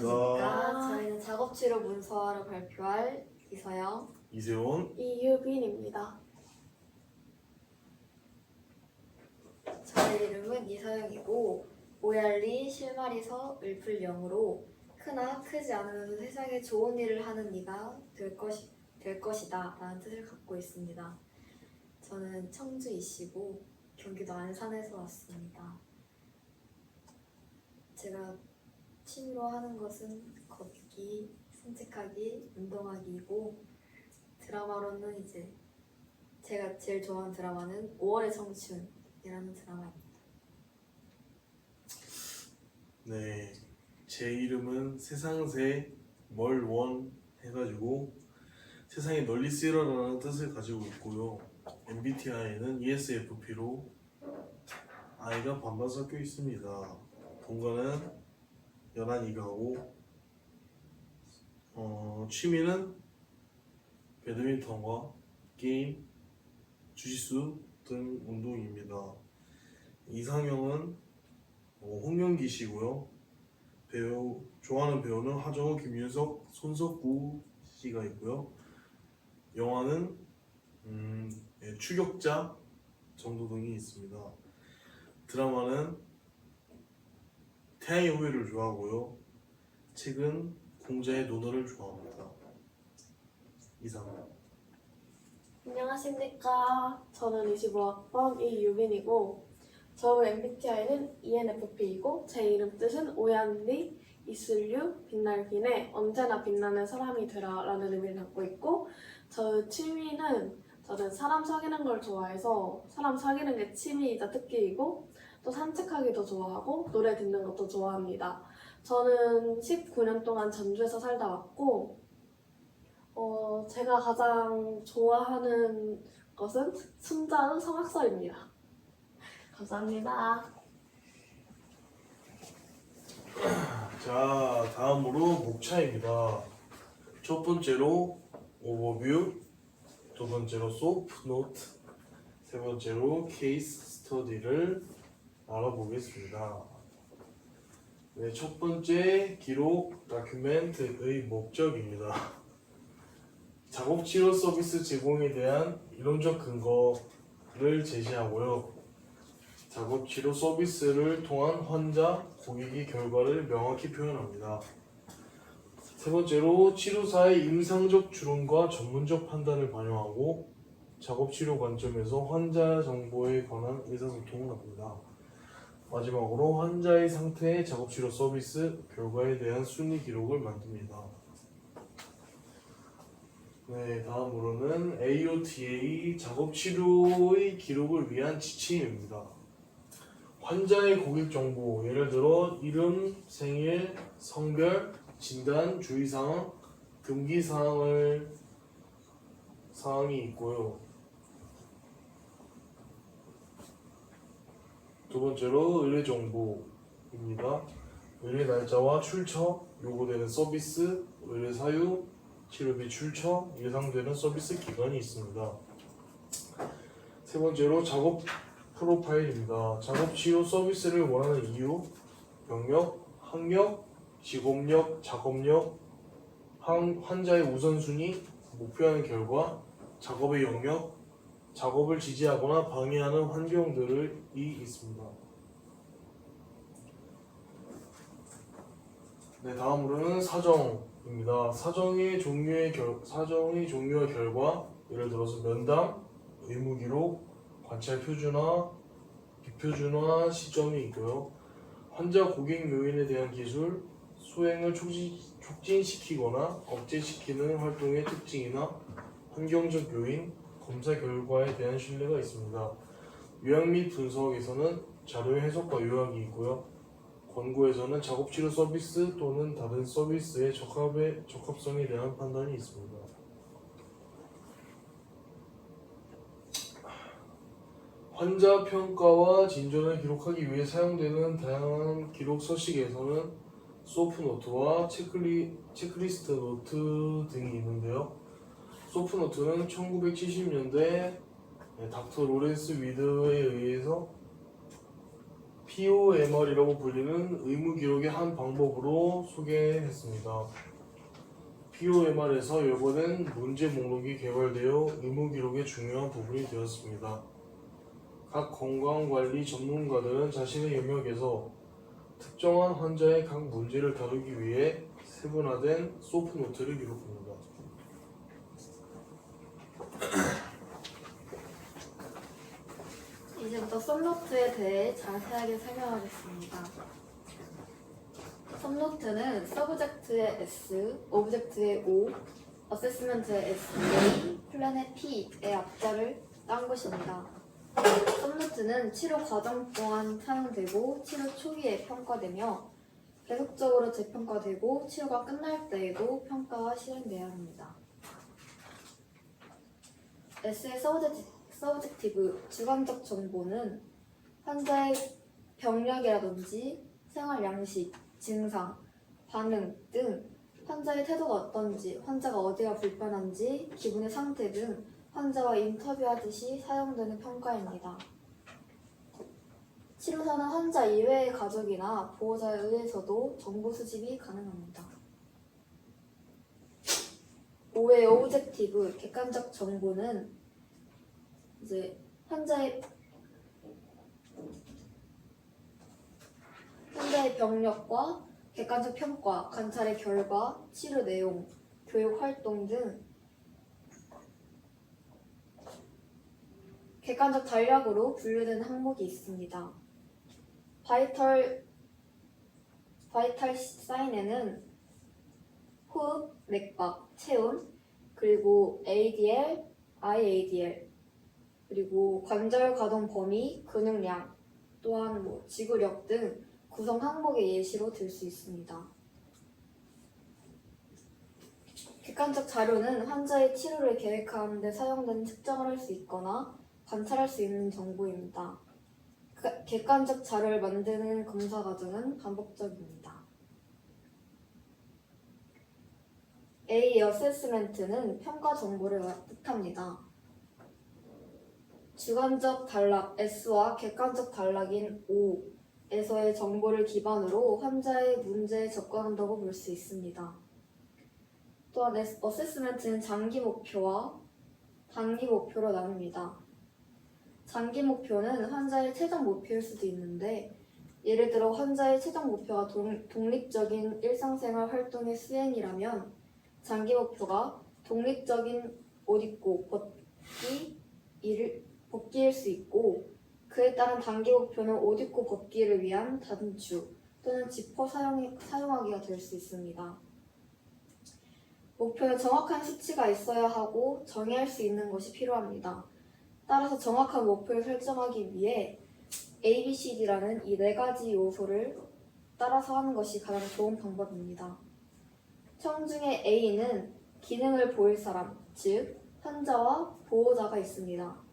안녕하십니까. 저희는 작업치료 문서화를 발표할 이서영, 이세원, 이유빈입니다. 저의 이름은 이서영이고 오얄리 실마리서 을풀영으로 크나 크지 않으면서 세상에 좋은 일을 하는 네가 될 것이다 라는 뜻을 갖고 있습니다. 저는 청주 이씨고 경기도 안산에서 왔습니다. 제가 취미로 하는 것은 걷기, 산책하기, 운동하기이고 드라마로는 이제 제가 제일 좋아하는 드라마는 5월의 청춘이라는 드라마입니다. 네, 제 이름은 세상새 멀원 해가지고 세상에 널리 쓰이라는 뜻을 가지고 있고요. MBTI는 ESFP로 I가 반반 섞여 있습니다. 본관은 연한이가고 취미는 배드민턴과 게임, 주짓수 등 운동입니다. 이상형은 홍명기 씨고요. 좋아하는 배우는 하정우, 김윤석, 손석구 씨가 있고요. 영화는 추격자 정도 등이 있습니다. 드라마는 태양의 후예를 좋아하고요. 책은 공자의 논어를 좋아합니다. 이상. 안녕하십니까. 저는 25학번 이유빈이고 저 MBTI는 ENFP이고 제 이름 뜻은 오얀리, 이슬류, 빛날빈의 언제나 빛나는 사람이 되라 라는 의미를 갖고 있고 저 취미는 저는 사람 사귀는 걸 좋아해서 사람 사귀는 게 취미이자 특기이고 또 산책하기도 좋아하고 노래 듣는 것도 좋아합니다. 저는 19년 동안 전주에서 살다 왔고 제가 가장 좋아하는 것은 순자의 성악설입니다. 감사합니다. 자, 다음으로 목차입니다. 첫 번째로 오버뷰, 두 번째로 소프 노트, 세 번째로 케이스 스터디를 알아보겠습니다. 네, 첫 번째 기록 다큐멘트의 목적입니다. 작업치료 서비스 제공에 대한 이론적 근거를 제시하고요. 작업치료 서비스를 통한 환자, 고객의 결과를 명확히 표현합니다. 세 번째로 치료사의 임상적 추론과 전문적 판단을 반영하고 작업치료 관점에서 환자 정보에 관한 의사소통을 합니다. 마지막으로 환자의 상태의 작업치료 서비스 결과에 대한 순위 기록을 만듭니다. 네, 다음으로는 AOTA 작업치료의 기록을 위한 지침입니다. 환자의 고객 정보, 예를 들어 이름, 생일, 성별, 진단, 주의사항, 금기사항이 있고요. 두 번째로 의뢰 정보입니다. 의뢰 날짜와 출처, 요구되는 서비스, 의뢰 사유, 치료비 출처, 예상되는 서비스 기간이 있습니다. 세 번째로 작업 프로파일입니다. 작업치료 서비스를 원하는 이유, 병력, 학력, 직업력, 작업력, 환자의 우선순위, 목표하는 결과, 작업의 영역, 작업을 지지하거나 방해하는 환경들이 있습니다. 네, 다음으로는 사정입니다. 사정의 종류와 결과, 예를 들어서 면담, 의무기록, 관찰 표준화, 비표준화 시점이 있고요. 환자 고객 요인에 대한 기술, 수행을 촉진시키거나 억제시키는 활동의 특징이나 환경적 요인, 검사 결과에 대한 신뢰가 있습니다. 요약 및 분석에서는 자료 해석과 요약이 있고요. 권고에서는 작업치료 서비스 또는 다른 서비스의 적합성에 대한 판단이 있습니다. 환자 평가와 진전을 기록하기 위해 사용되는 다양한 기록 서식에서는 소프노트와 체크리스트 노트 등이 있는데요. 소프노트는 1970년대 닥터 로렌스 위드에 의해서 POMR이라고 불리는 의무 기록의 한 방법으로 소개했습니다. POMR에서 열거된 문제 목록이 개발되어 의무 기록의 중요한 부분이 되었습니다. 각 건강관리 전문가들은 자신의 영역에서 특정한 환자의 각 문제를 다루기 위해 세분화된 소프노트를 기록합니다. 이제부터 썸노트에 대해 자세하게 설명하겠습니다. 썸노트는 서브젝트의 S, 오브젝트의 O, 어세스먼트의 SA, 플랜의 P의 앞자를 딴 것입니다. 썸노트는 치료 과정 동안 사용되고 치료 초기에 평가되며 계속적으로 재평가되고 치료가 끝날 때에도 평가가 실행돼야 합니다. S의 서브젝티브 주관적 정보는 환자의 병력이라든지 생활 양식, 증상, 반응 등 환자의 태도가 어떤지, 환자가 어디가 불편한지, 기분의 상태 등 환자와 인터뷰하듯이 사용되는 평가입니다. 치료사는 환자 이외의 가족이나 보호자에 의해서도 정보 수집이 가능합니다. 5의 오브젝티브, 객관적 정보는 이제 환자의 병력과 객관적 평가, 관찰의 결과, 치료 내용, 교육 활동 등 객관적 전략으로 분류되는 항목이 있습니다. 바이탈 사인에는 호흡, 맥박, 체온, 그리고 ADL, IADL, 그리고 관절 가동 범위, 근육량, 또한 지구력 등 구성 항목의 예시로 들 수 있습니다. 객관적 자료는 환자의 치료를 계획하는 데 사용되는 측정을 할 수 있거나 관찰할 수 있는 정보입니다. 객관적 자료를 만드는 검사 과정은 반복적입니다. A. 어세스멘트는 평가 정보를 뜻합니다. 주관적 단락 S와 객관적 단락인 O에서의 정보를 기반으로 환자의 문제에 접근한다고 볼 수 있습니다. 또한 어세스멘트는 장기 목표와 단기 목표로 나눕니다. 장기 목표는 환자의 최종 목표일 수도 있는데, 예를 들어 환자의 최종 목표가 독립적인 일상생활 활동의 수행이라면 장기 목표가 독립적인 옷 입고 벗기일 수 있고, 그에 따른 단기 목표는 옷 입고 벗기를 위한 단추 또는 지퍼 사용하기가 될 수 있습니다. 목표는 정확한 수치가 있어야 하고 정의할 수 있는 것이 필요합니다. 따라서 정확한 목표를 설정하기 위해 ABCD라는 이 네 가지 요소를 따라서 하는 것이 가장 좋은 방법입니다. 총 중에 A는 기능을 보일 사람, 즉 환자와 보호자가 있습니다.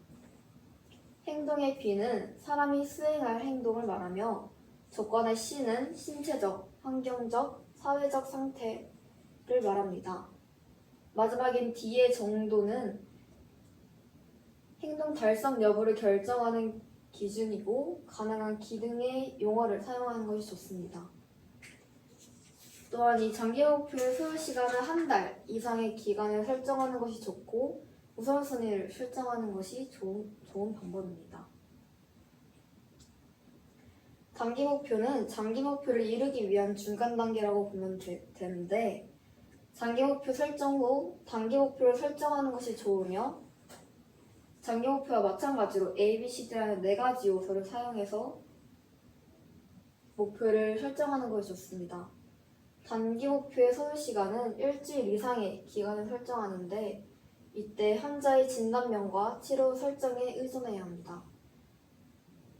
행동의 B는 사람이 수행할 행동을 말하며, 조건의 C는 신체적, 환경적, 사회적 상태를 말합니다. 마지막인 D의 정도는 행동 달성 여부를 결정하는 기준이고, 가능한 기능의 용어를 사용하는 것이 좋습니다. 또한 이 장기 목표의 소요 시간을 한 달 이상의 기간을 설정하는 것이 좋고, 우선순위를 설정하는 것이 좋은 방법입니다. 단기 목표는 장기 목표를 이루기 위한 중간 단계라고 보면 되는데, 장기 목표 설정 후 단기 목표를 설정하는 것이 좋으며, 장기 목표와 마찬가지로 ABCD라는 네 가지 요소를 사용해서 목표를 설정하는 것이 좋습니다. 단기 목표의 소요 시간은 일주일 이상의 기간을 설정하는데, 이때 환자의 진단명과 치료 설정에 의존해야 합니다.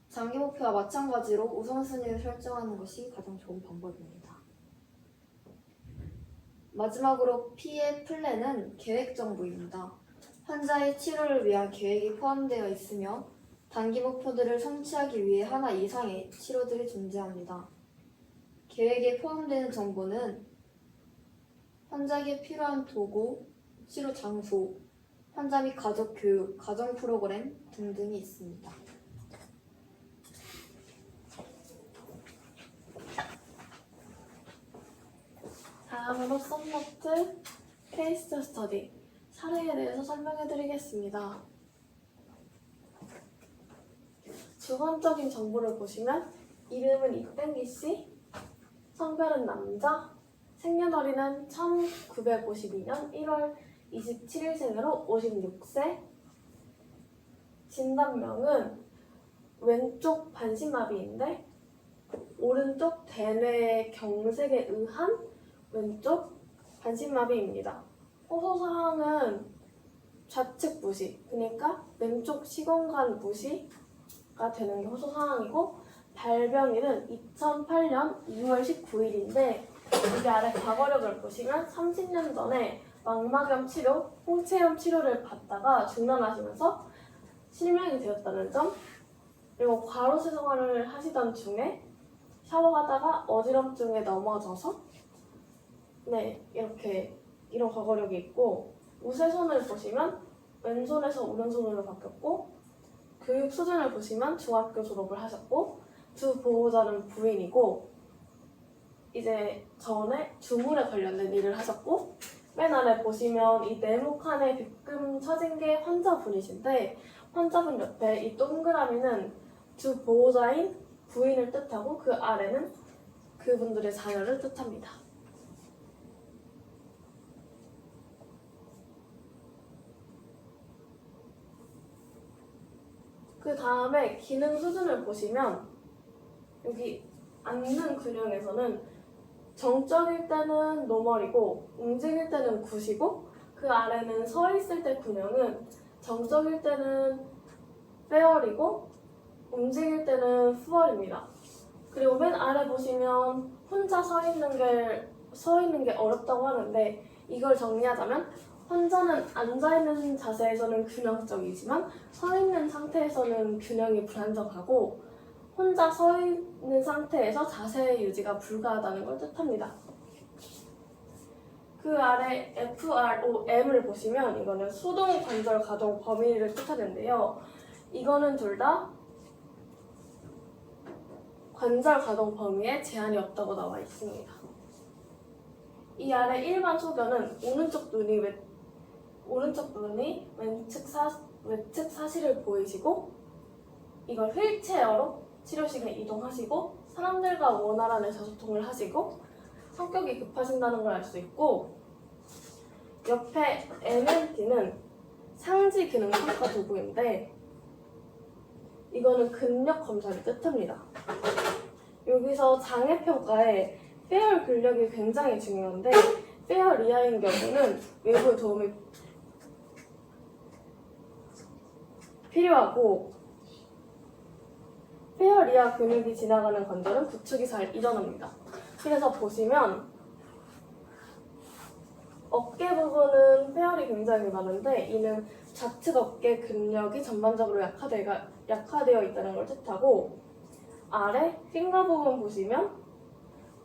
장기 목표와 마찬가지로 우선순위를 설정하는 것이 가장 좋은 방법입니다. 마지막으로 P의 플랜은 계획 정보입니다. 환자의 치료를 위한 계획이 포함되어 있으며, 단기 목표들을 성취하기 위해 하나 이상의 치료들이 존재합니다. 계획에 포함되는 정보는 환자에게 필요한 도구, 치료 장소, 환자 및 가족 교육, 가정 프로그램 등등이 있습니다. 다음으로 썸노트 케이스 스터디 사례에 대해서 설명해 드리겠습니다. 주관적인 정보를 보시면 이름은 이땡기씨, 성별은 남자, 생년월일은 1952년 1월 27일생으로 56세, 진단명은 왼쪽 반신마비인데 오른쪽 대뇌 경색에 의한 왼쪽 반신마비입니다. 호소사항은 좌측 부시, 그러니까 왼쪽 시공간 부시가 되는 게 호소사항이고 발병일은 2008년 2월 19일인데 여기 아래 과거력을 보시면 30년 전에 망막염 치료, 홍채염 치료를 받다가 중단하시면서 실명이 되었다는 점, 그리고 과로세 생활을 하시던 중에 샤워하다가 어지럼증에 넘어져서 이렇게 이런 과거력이 있고, 우세손을 보시면 왼손에서 오른손으로 바뀌었고, 교육 수준을 보시면 중학교 졸업을 하셨고, 두 보호자는 부인이고, 이제 전에 주물에 관련된 일을 하셨고, 맨 아래 보시면 이 네모칸에 빗금 쳐진 게 환자분이신데 환자분 옆에 이 동그라미는 두 보호자인 부인을 뜻하고 그 아래는 그분들의 자녀를 뜻합니다. 그 다음에 기능 수준을 보시면 여기 앉는 근형에서는 정적일 때는 노멀이고 움직일 때는 굿이고 그 아래는 서 있을 때 근형은 정적일 때는 페얼이고 움직일 때는 푸얼입니다. 그리고 맨 아래 보시면 혼자 서 있는 게 어렵다고 하는데 이걸 정리하자면 환자는 앉아있는 자세에서는 균형적이지만 서 있는 상태에서는 균형이 불안정하고 혼자 서 있는 상태에서 자세 유지가 불가하다는 걸 뜻합니다. 그 아래 FROM을 보시면 이거는 수동 관절 가동 범위를 뜻하는데요. 이거는 둘 다 관절 가동 범위에 제한이 없다고 나와 있습니다. 이 아래 일반 소견은 오른쪽 눈이 외측 사실을 보이시고 이걸 휠체어로 치료실에 이동하시고 사람들과 원활한 의사소통을 하시고 성격이 급하신다는 걸 알 수 있고 옆에 MMT는 상지 기능 평가 도구인데 이거는 근력 검사를 뜻합니다. 여기서 장애 평가에 페어 근력이 굉장히 중요한데 페어 리아인 경우는 외부의 도움이 필요하고 페어 리아 근육이 지나가는 관절은 구축이 잘 일어납니다. 그래서 보시면 어깨 부분은 페어리 굉장히 많은데 이는 좌측 어깨 근력이 전반적으로 약화되어 있다는 걸 뜻하고 아래 핑거 부분 보시면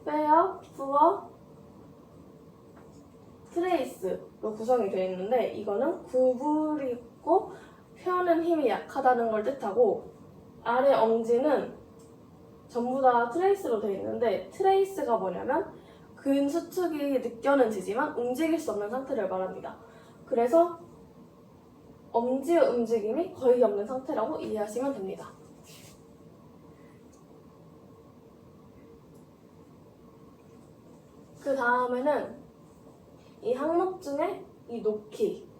페어, 푸어, 트레이스로 구성이 되어 있는데 이거는 구부리고 펴는 힘이 약하다는 걸 뜻하고 아래 엄지는 전부 다 트레이스로 되어 있는데 트레이스가 뭐냐면 근수축이 느껴는지지만 움직일 수 없는 상태를 말합니다. 그래서 엄지의 움직임이 거의 없는 상태라고 이해하시면 됩니다. 그 다음에는 이 항목 중에 이 놓기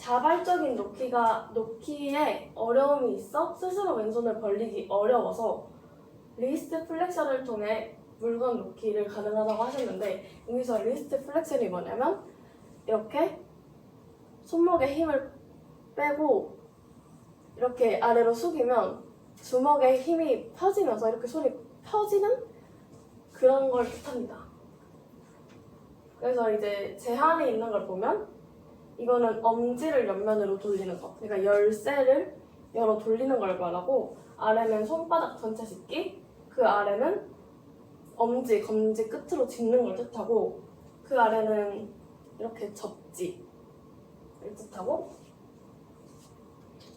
자발적인 놓기에 어려움이 있어 스스로 왼손을 벌리기 어려워서 리스트 플렉션을 통해 물건 놓기를 가능하다고 하셨는데 여기서 리스트 플렉션이 뭐냐면 이렇게 손목에 힘을 빼고 이렇게 아래로 숙이면 주먹에 힘이 펴지면서 이렇게 손이 펴지는 그런 걸 뜻합니다. 그래서 이제 제한이 있는 걸 보면 이거는 엄지를 옆면으로 돌리는 거, 그러니까 열쇠를 열어 돌리는 걸 말하고 아래는 손바닥 전체 짚기, 그 아래는 엄지, 검지 끝으로 짚는 걸 뜻하고 그 아래는 이렇게 접지를 뜻하고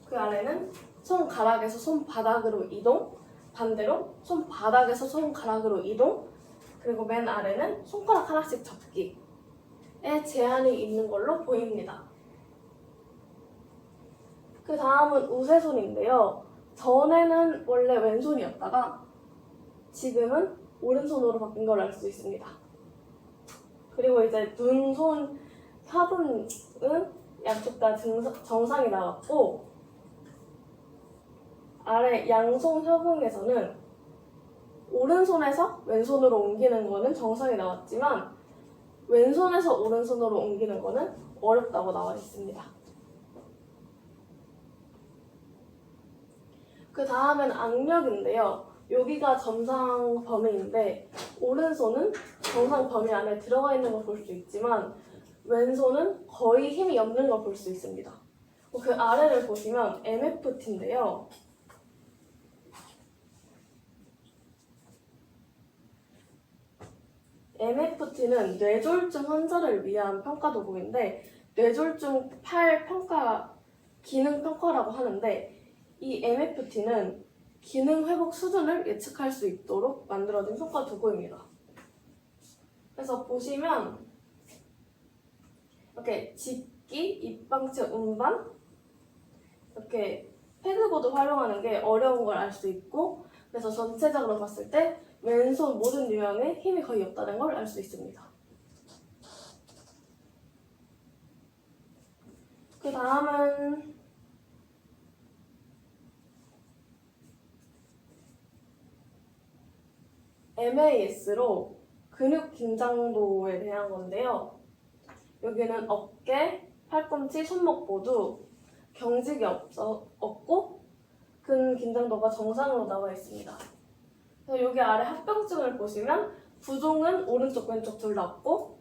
그 아래는 손가락에서 손바닥으로 이동, 반대로 손바닥에서 손가락으로 이동, 그리고 맨 아래는 손가락 하나씩 접기에 제한이 있는 걸로 보입니다. 그 다음은 우세손인데요. 전에는 원래 왼손이었다가 지금은 오른손으로 바뀐 걸 알 수 있습니다. 그리고 이제 눈, 손, 협음은 양쪽 다 정상이 나왔고, 아래 양손 협응에서는 오른손에서 왼손으로 옮기는 거는 정상이 나왔지만 왼손에서 오른손으로 옮기는 거는 어렵다고 나와 있습니다. 그 다음은 악력인데요. 여기가 정상 범위인데 오른손은 정상 범위 안에 들어가 있는 걸 볼 수 있지만 왼손은 거의 힘이 없는 걸 볼 수 있습니다. 그 아래를 보시면 MFT인데요. MFT는 뇌졸중 환자를 위한 평가 도구인데 뇌졸중 팔 평가, 기능 평가라고 하는데 이 MFT는 기능 회복 수준을 예측할 수 있도록 만들어진 평가 도구입니다. 그래서 보시면 이렇게 짚기, 입방치, 음반 이렇게 패드보드 활용하는 게 어려운 걸 알 수 있고 그래서 전체적으로 봤을 때 왼손 모든 유형에 힘이 거의 없다는 걸 알 수 있습니다. 그 다음은 MAS로 근육 긴장도에 대한 건데요. 여기는 어깨, 팔꿈치, 손목 모두 경직이 없고 근 긴장도가 정상으로 나와 있습니다. 그래서 여기 아래 합병증을 보시면 부종은 오른쪽 왼쪽 둘 다 없고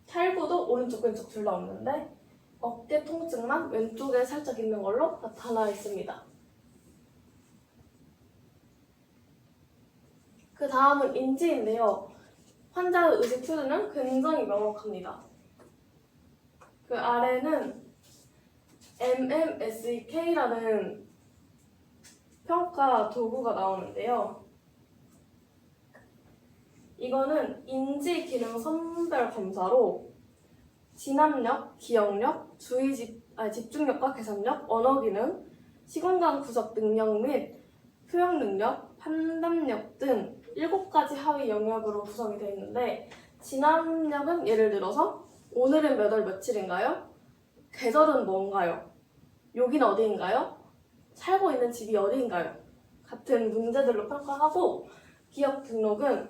탈구도 오른쪽 왼쪽 둘 다 없는데 어깨 통증만 왼쪽에 살짝 있는 걸로 나타나 있습니다. 그 다음은 인지인데요. 환자의 의식 표현은 굉장히 명확합니다. 그 아래는 MMSEK라는 평가 도구가 나오는데요. 이거는 인지 기능 선별 검사로 진압력, 기억력, 집중력과 계산력, 언어 기능, 시공간 구석 능력 및 표현 능력, 판단력 등 7가지 하위 영역으로 구성이 되어 있는데 진압력은 예를 들어서 오늘은 몇 월 며칠인가요? 계절은 뭔가요? 여기는 어디인가요? 살고 있는 집이 어디인가요? 같은 문제들로 평가하고 기억 등록은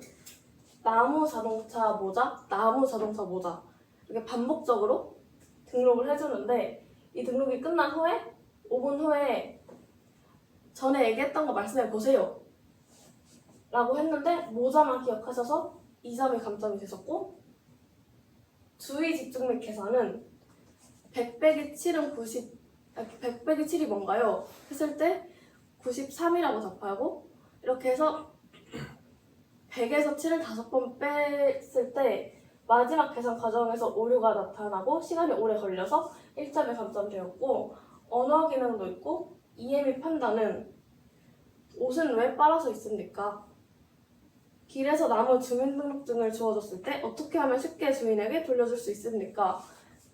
나무 자동차 모자, 나무 자동차 모자 이렇게 반복적으로 등록을 해주는데 이 등록이 끝난 후에 5분 후에 전에 얘기했던 거 말씀해 보세요 라고 했는데 모자만 기억하셔서 2점이 감점이 되셨고 주의 집중 및 계산은 100 빼기 7은 100 빼기 7이 뭔가요? 했을 때 93이라고 답하고 이렇게 해서 100에서 7을 5번 뺐을 때 마지막 계산 과정에서 오류가 나타나고 시간이 오래 걸려서 1점에 감점되었고 언어 기능도 있고 EMI 판단은 옷은 왜 빨아서 있습니까? 길에서 남은 주민등록증을 주어줬을 때 어떻게 하면 쉽게 주인에게 돌려줄 수 있습니까?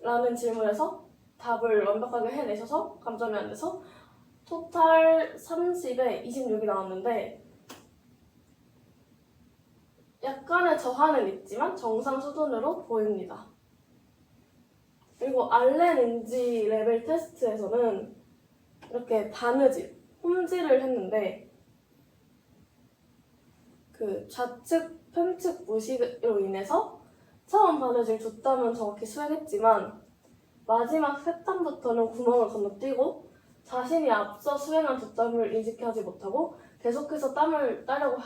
라는 질문에서 답을 완벽하게 해내셔서 감점이 안 돼서 토탈 30에 26이 나왔는데 약간의 저하는 있지만 정상 수준으로 보입니다. 그리고 알렌인지 레벨 테스트에서는 이렇게 바느질, 홈질을 했는데 그 좌측, 편측 무시로 인해서 처음 바느질 2땀은 정확히 수행했지만 마지막 3땀부터는 구멍을 건너뛰고 자신이 앞서 수행한 2땀을 인식하지 못하고 계속해서 땀을 따려고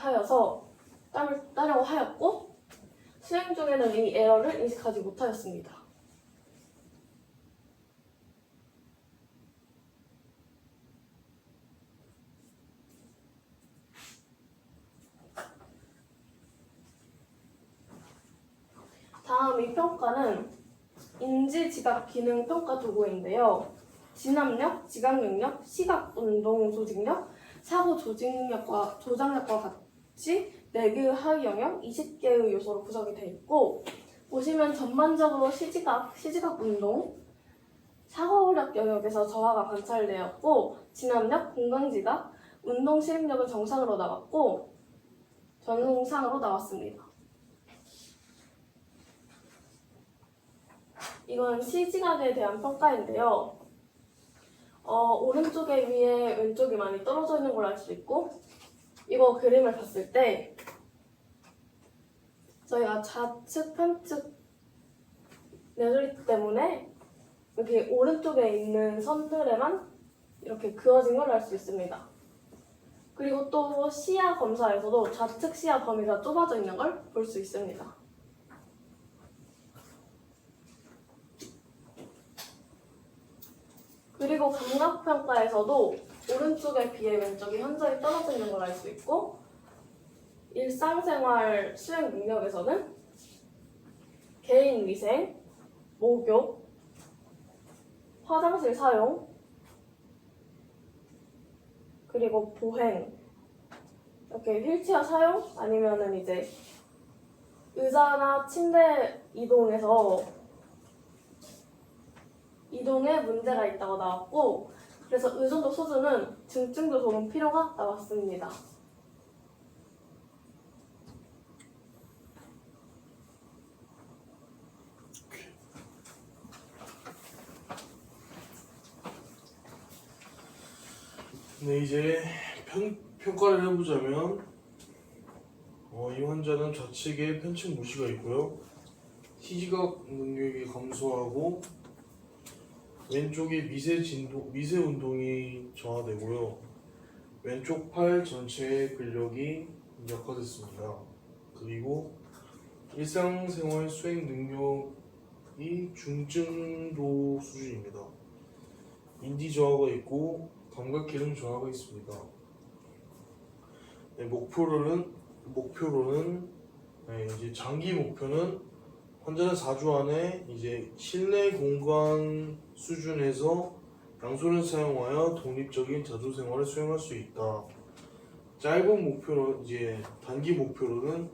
하였고 수행 중에는 이 에러를 인식하지 못하였습니다. 다음 이 평가는 인지지각 기능 평가 도구인데요. 진압력, 지각 능력, 시각 운동 조직력, 사고 조장력과 수치 4개의 하위 영역, 20개의 요소로 구성이 되어 있고 보시면 전반적으로 시지각 운동, 사고력 영역에서 저하가 관찰되었고 진압력, 공강지각, 운동 실행력은 정상으로 나왔고 정상으로 나왔습니다. 이건 시지각에 대한 평가인데요. 오른쪽에 위에 왼쪽이 많이 떨어져 있는 걸 알 수 있고 이거 그림을 봤을 때 저희가 좌측, 편측 내돌리기 때문에 여기 오른쪽에 있는 선들에만 이렇게 그어진 걸 알 수 있습니다. 그리고 또 시야 검사에서도 좌측 시야 범위가 좁아져 있는 걸 볼 수 있습니다. 그리고 감각평가에서도 오른쪽에 비해 왼쪽이 현저히 떨어져 있는 걸 알 수 있고 일상생활 수행 능력에서는 개인위생, 목욕, 화장실 사용, 그리고 보행, 이렇게 휠체어 사용 아니면은 이제 의자나 침대 이동에 문제가 있다고 나왔고 그래서 의존도 수준은 중증도 도움 필요가 나왔습니다. 네, 이제 평가를 해보자면 이 환자는 좌측에 편측 무시가 있고요. 시지각 능력이 감소하고 왼쪽에 미세 운동이 저하되고요. 왼쪽 팔 전체의 근력이 약화됐습니다. 그리고 일상생활 수행 능력이 중증도 수준입니다. 인지 저하가 있고 감각 기능 저하가 있습니다. 네, 목표로는 이제 장기 목표는 환자는 4주 안에 이제 실내 공간 수준에서 양손을 사용하여 독립적인 자주 생활을 수행할 수 있다. 짧은 목표로 이제 단기 목표로는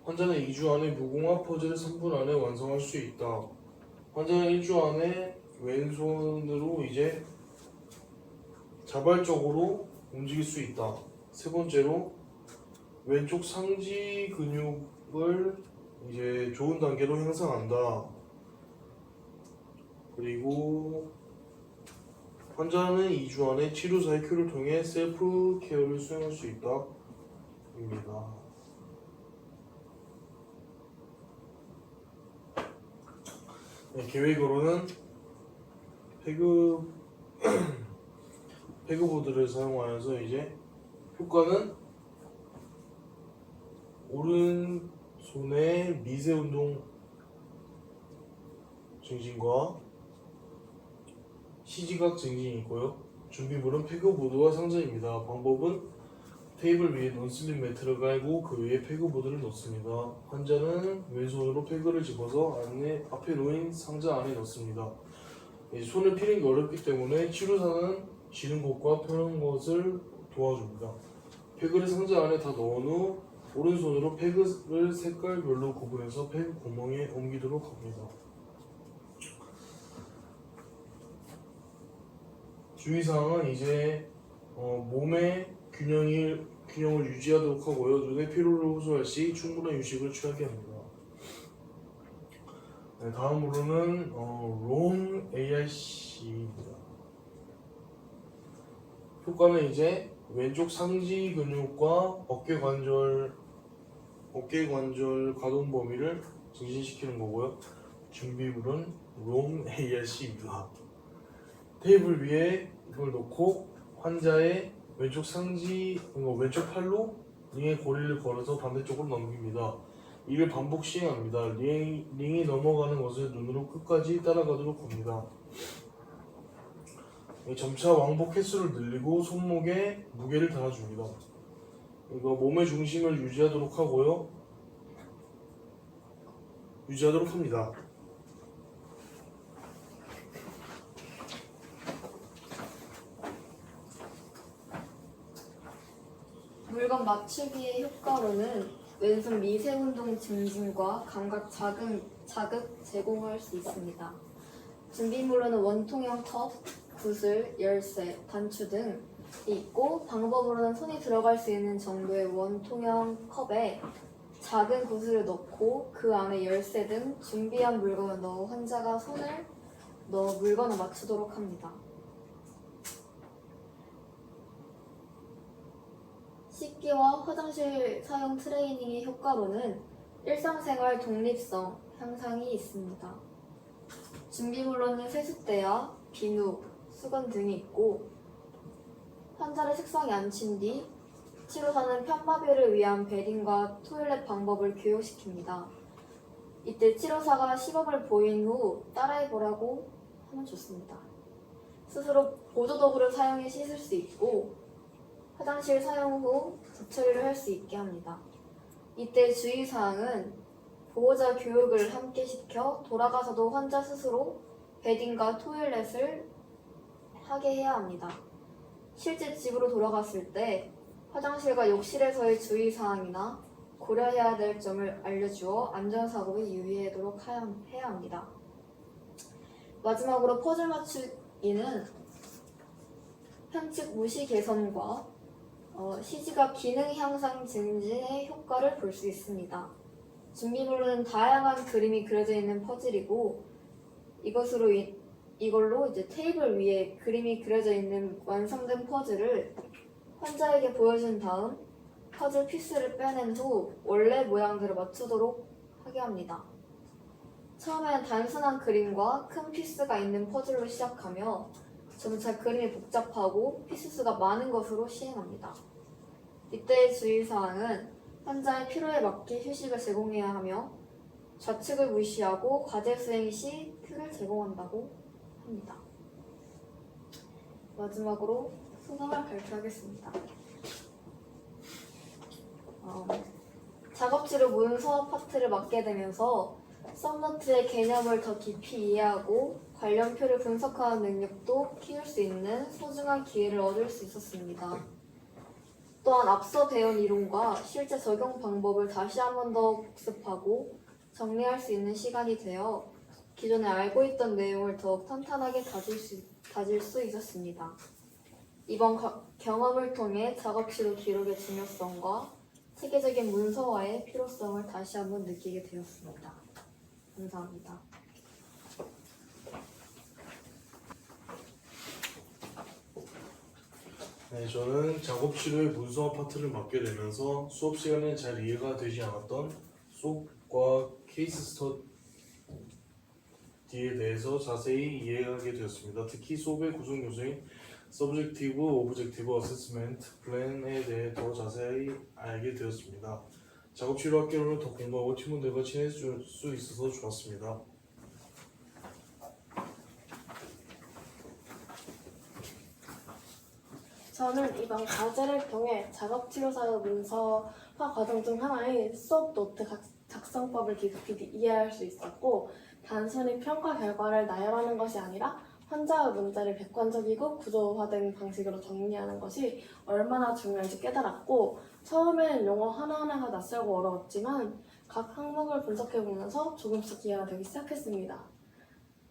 환자는 2주 안에 무궁화 퍼즐을 3분 안에 완성할 수 있다. 환자는 1주 안에 왼손으로 이제 자발적으로 움직일 수 있다. 세 번째로 왼쪽 상지 근육을 이제 좋은 단계로 향상한다. 그리고 환자는 2주 안에 치료 사이클을 통해 셀프 케어를 수행할 수 있다. 입니다. 네, 계획으로는 페그보드를 사용하여서 이제 효과는 오른손의 미세 운동 증진과 시지각 증진이 있고요. 준비물은 페그보드와 상자입니다. 방법은 테이블 위에 논슬립 매트를 깔고 그 위에 페그보드를 넣습니다. 환자는 왼손으로 페그를 집어서 앞에 놓인 상자 안에 넣습니다. 손을 피는 게 어렵기 때문에 치료사는 쥐는 것과 펴는 것을 도와줍니다. 페그를 상자 안에 다 넣은 후 오른손으로 페그를 색깔별로 구분해서 페그 구멍에 옮기도록 합니다. 주의사항은 이제 몸의 균형을 유지하도록 하고요. 눈의 피로를 호소할 시 충분한 휴식을 취하게 합니다. 네, 다음으로는 롬 ARC입니다. 효과는 이제 왼쪽 상지 근육과 어깨 관절 가동 범위를 증진시키는 거고요. 준비물은 롬 ARC입니다. 테이블 위에 이걸 놓고 환자의 왼쪽 팔로 링의 고리를 걸어서 반대쪽으로 넘깁니다. 이를 반복 시행합니다. 링이 넘어가는 것을 눈으로 끝까지 따라가도록 합니다. 점차 왕복 횟수를 늘리고 손목에 무게를 달아줍니다. 이거 몸의 중심을 유지하도록 합니다. 물건 맞추기의 효과로는 왼손 미세운동 증진과 감각 자극 제공할 수 있습니다. 준비물로는 원통형 컵, 구슬, 열쇠, 단추 등이 있고 방법으로는 손이 들어갈 수 있는 정도의 원통형 컵에 작은 구슬을 넣고 그 안에 열쇠 등 준비한 물건을 넣어 환자가 손을 넣어 물건을 맞추도록 합니다. 씻기와 화장실 사용 트레이닝의 효과로는 일상생활 독립성 향상이 있습니다. 준비물로는 세숫대야 비누, 수건 등이 있고 환자를 책상에 앉힌 뒤 치료사는 편마비를 위한 베딩과 토일렛 방법을 교육시킵니다. 이때 치료사가 시범을 보인 후 따라해보라고 하면 좋습니다. 스스로 보조도구를 사용해 씻을 수 있고 화장실 사용 후 재처리를 할 수 있게 합니다. 이때 주의사항은 보호자 교육을 함께 시켜 돌아가서도 환자 스스로 베딩과 토일렛을 하게 해야 합니다. 실제 집으로 돌아갔을 때 화장실과 욕실에서의 주의사항이나 고려해야 될 점을 알려주어 안전사고에 유의하도록 해야 합니다. 마지막으로 퍼즐 맞추기는 편측 무시 개선과 시지각 기능 향상 증진의 효과를 볼 수 있습니다. 준비물로는 다양한 그림이 그려져 있는 퍼즐이고 이걸로 이제 테이블 위에 그림이 그려져 있는 완성된 퍼즐을 환자에게 보여준 다음 퍼즐 피스를 빼낸 후 원래 모양대로 맞추도록 하게 합니다. 처음에는 단순한 그림과 큰 피스가 있는 퍼즐로 시작하며 점차 그림이 복잡하고 피스 수가 많은 것으로 시행합니다. 이때의 주의사항은 환자의 필요에 맞게 휴식을 제공해야 하며 좌측을 무시하고 과제 수행 시 큐를 제공한다고 합니다. 마지막으로 소감을 발표하겠습니다. 작업치료 문서 파트를 맡게 되면서 썸노트의 개념을 더 깊이 이해하고 관련표를 분석하는 능력도 키울 수 있는 소중한 기회를 얻을 수 있었습니다. 또한 앞서 배운 이론과 실제 적용 방법을 다시 한 번 더 복습하고 정리할 수 있는 시간이 되어 기존에 알고 있던 내용을 더욱 탄탄하게 다질 수 있었습니다. 이번 경험을 통해 작업치료 기록의 중요성과 체계적인 문서화의 필요성을 다시 한번 느끼게 되었습니다. 감사합니다. 네, 저는 작업치료의 문서화 파트를 맡게 되면서 수업 시간에 잘 이해가 되지 않았던 속과 케이스 스터디에 대해서 자세히 이해하게 되었습니다. 특히 수업의 구성 요소인 서브젝티브, 오브젝티브 어세스멘트 플랜에 대해 더 자세히 알게 되었습니다. 작업치료 학교를 더 공부하고 팀원들과 친해질 수 있어서 좋았습니다. 저는 이번 과제를 통해 작업치료사의 문서화 과정 중 하나인 수업 노트 작성법을 깊이 이해할 수 있었고 단순히 평가 결과를 나열하는 것이 아니라 환자의 문제를 객관적이고 구조화된 방식으로 정리하는 것이 얼마나 중요한지 깨달았고 처음에는 용어 하나하나가 낯설고 어려웠지만 각 항목을 분석해보면서 조금씩 이해가 되기 시작했습니다.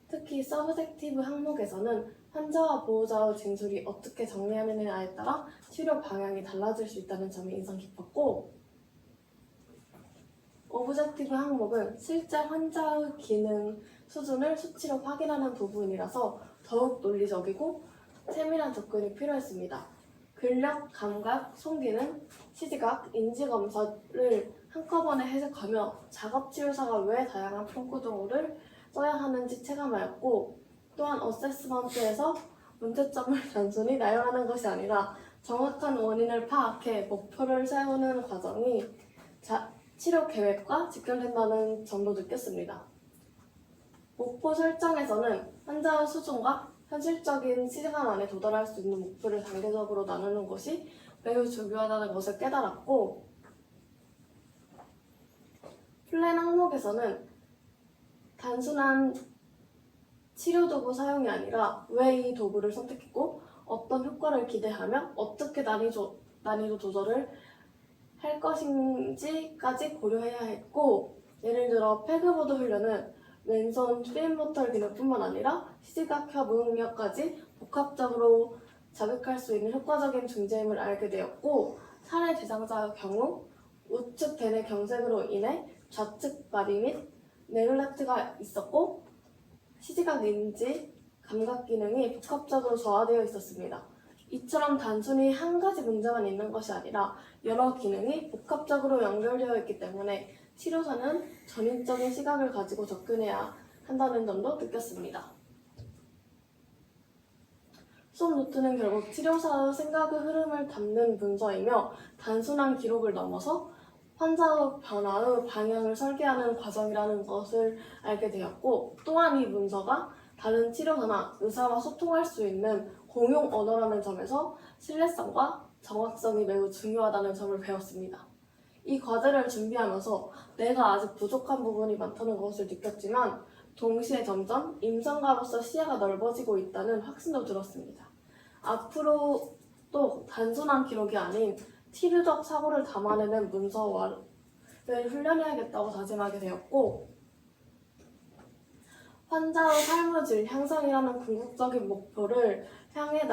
특히 서브젝티브 항목에서는 환자와 보호자의 진술이 어떻게 정리하느냐에 따라 치료 방향이 달라질 수 있다는 점이 인상 깊었고 오브젝티브 항목은 실제 환자의 기능 수준을 수치로 확인하는 부분이라서 더욱 논리적이고 세밀한 접근이 필요했습니다. 근력, 감각, 손기능, 시지각, 인지검사를 한꺼번에 해석하며 작업치료사가 왜 다양한 평구도구를 써야 하는지 체감하였고 또한 어세스먼트에서 문제점을 단순히 나열하는 것이 아니라 정확한 원인을 파악해 목표를 세우는 과정이 치료 계획과 직결된다는 점도 느꼈습니다. 목표 설정에서는 환자의 수준과 현실적인 시간 안에 도달할 수 있는 목표를 단계적으로 나누는 것이 매우 중요하다는 것을 깨달았고 플랜 항목에서는 단순한 치료도구 사용이 아니라 왜 이 도구를 선택했고 어떤 효과를 기대하며 어떻게 난이도 조절을 할 것인지까지 고려해야 했고, 예를 들어 패그보드 훈련은 왼손 트윈모터 기능뿐만 아니라 시지각협 무응력까지 복합적으로 자극할 수 있는 효과적인 존재임을 알게 되었고, 살해 대상자의 경우 우측 대뇌 경색으로 인해 좌측 마비 및 네글렉트가 있었고, 시지각 인지 감각 기능이 복합적으로 저하되어 있었습니다. 이처럼 단순히 한 가지 문제만 있는 것이 아니라 여러 기능이 복합적으로 연결되어 있기 때문에 치료사는 전인적인 시각을 가지고 접근해야 한다는 점도 느꼈습니다. 수업 노트는 결국 치료사의 생각의 흐름을 담는 문서이며 단순한 기록을 넘어서 환자의 변화의 방향을 설계하는 과정이라는 것을 알게 되었고, 또한 이 문서가 다른 치료사나 의사와 소통할 수 있는 공용 언어라는 점에서 신뢰성과 정확성이 매우 중요하다는 점을 배웠습니다. 이 과제를 준비하면서 내가 아직 부족한 부분이 많다는 것을 느꼈지만 동시에 점점 임상가로서 시야가 넓어지고 있다는 확신도 들었습니다. 앞으로 또 단순한 기록이 아닌 치료적 사고를 담아내는 문서를 훈련해야겠다고 다짐하게 되었고, 환자의 삶의 질 향상이라는 궁극적인 목표를 향해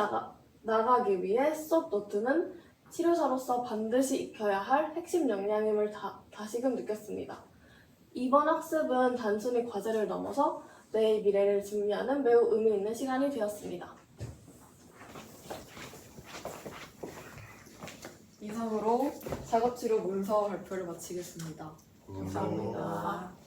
나가기 위해 수업 노트는 치료사로서 반드시 익혀야 할 핵심 역량임을 다시금 느꼈습니다. 이번 학습은 단순히 과제를 넘어서 내 미래를 준비하는 매우 의미 있는 시간이 되었습니다. 이상으로 작업치료 문서 발표를 마치겠습니다. 감사합니다. 감사합니다.